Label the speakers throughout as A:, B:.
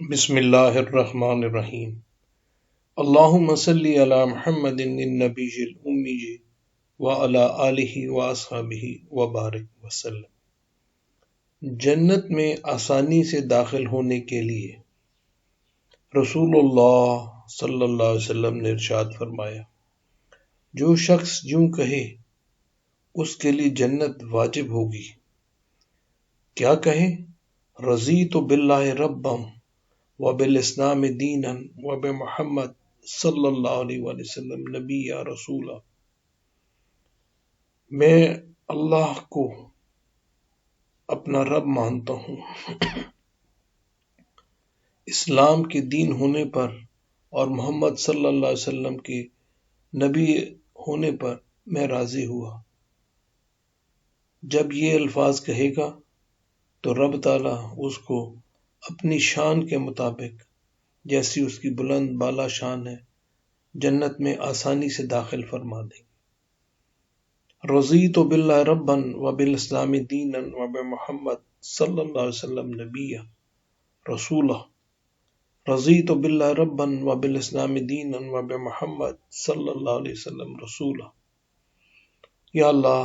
A: بسم اللہ الرحمن الرحیم۔ اللہم صلی علی محمد النبی الامی وعلی آلہ واصحابہ وبارک وسلم۔ جنت میں آسانی سے داخل ہونے کے لیے رسول اللہ صلی اللہ علیہ وسلم نے ارشاد فرمایا، جو شخص یوں کہے اس کے لیے جنت واجب ہوگی۔ کیا کہے؟ رضیت باللہ ربا وبالاسلام دینا وبمحمد صلی اللہ علیہ وآلہ وسلم نبی یا رسولہ۔ میں اللہ کو اپنا رب مانتا ہوں، اسلام کے دین ہونے پر اور محمد صلی اللہ علیہ وسلم کے نبی ہونے پر میں راضی ہوا۔ جب یہ الفاظ کہے گا تو رب تعالیٰ اس کو اپنی شان کے مطابق، جیسی اس کی بلند بالا شان ہے، جنت میں آسانی سے داخل فرما دیں گے۔ رضیت باللہ ربا وبالاسلام دینا وبمحمد صلی اللہ علیہ وسلم نبی رسولہ۔ رضیت باللہ ربا وبالاسلام دینا وبمحمد صلی اللہ علیہ وسلم رسولہ۔ یا اللہ،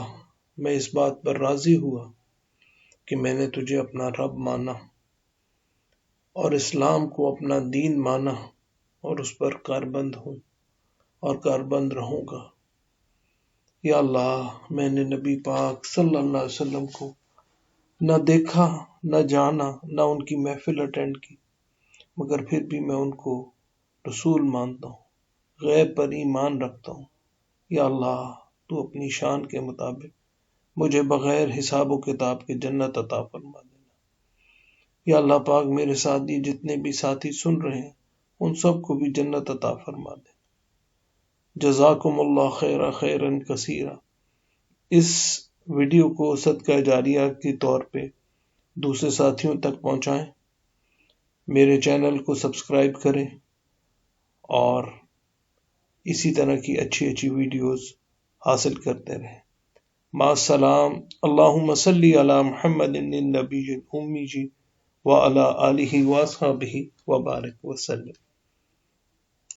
A: میں اس بات پر راضی ہوا کہ میں نے تجھے اپنا رب مانا اور اسلام کو اپنا دین مانا اور اس پر کاربند ہوں اور کاربند رہوں گا۔ یا اللہ، میں نے نبی پاک صلی اللہ علیہ وسلم کو نہ دیکھا، نہ جانا، نہ ان کی محفل اٹینڈ کی، مگر پھر بھی میں ان کو رسول مانتا ہوں، غیب پر ایمان رکھتا ہوں۔ یا اللہ، تو اپنی شان کے مطابق مجھے بغیر حساب و کتاب کے جنت عطا فرما دینا۔ یا اللہ پاک، میرے ساتھ یہ جتنے بھی ساتھی سن رہے ہیں ان سب کو بھی جنت عطا فرما دے۔ جزاکم اللہ خیرا خیرا کثیرا۔ اس ویڈیو کو صدقہ جاریہ کے طور پہ دوسرے ساتھیوں تک پہنچائیں، میرے چینل کو سبسکرائب کریں اور اسی طرح کی اچھی اچھی ویڈیوز حاصل کرتے رہیں۔ مع السلام۔ اللہم صلی علی محمد النبی الامی وعلی آلہ واصحابہ وبارک وسلم۔